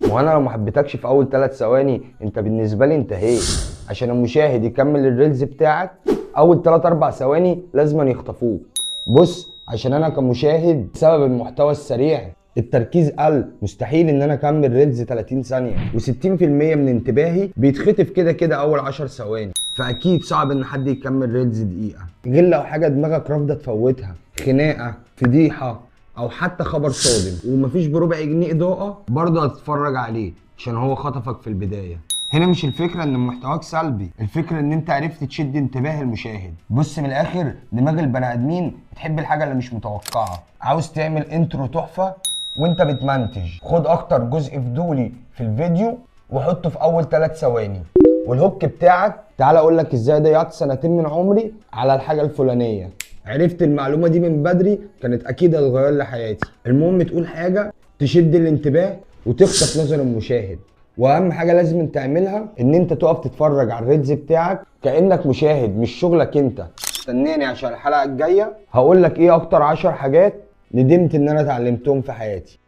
وانا لو ما حبيتكش في اول 3 ثواني انت بالنسبه لي انتهيت. عشان المشاهد يكمل الريلز بتاعك اول 3 4 ثواني لازم يخطفوك. بص، عشان انا كمشاهد بسبب المحتوى السريع التركيز قل، مستحيل ان انا اكمل ريلز 30 ثانيه، و60% من انتباهي بيتخطف كده كده اول 10 ثواني، فاكيد صعب ان حد يكمل ريلز دقيقه، غير لو حاجه دماغك رافضه تفوتها، خناقه، فضيحه، او حتى خبر صادم ومفيش بربع جنيه اضاءه برضه هتتفرج عليه عشان هو خطفك في البدايه. هنا مش الفكره ان محتواك سلبي، الفكره ان انت عرفت تشد انتباه المشاهد. بص، من الاخر دماغ البني ادمين بتحب الحاجه اللي مش متوقعه. عاوز تعمل انترو تحفه وانت بتمنتج، خد اكتر جزء فضولي في الفيديو وحطه في اول 3 ثواني، والهوك بتاعك تعال اقول لك ازاي ضيعت 2 من عمري على الحاجه الفلانيه. عرفت المعلومه دي من بدري كانت اكيد هتغير لي حياتي. المهم تقول حاجه تشد الانتباه وتخطف نظر المشاهد. واهم حاجه لازم تعملها ان انت تقف تتفرج على الريلز بتاعك كانك مشاهد مش شغلك انت. استناني عشان الحلقه الجايه هقول لك ايه اكتر 10 حاجات ندمت ان انا اتعلمتهم في حياتي.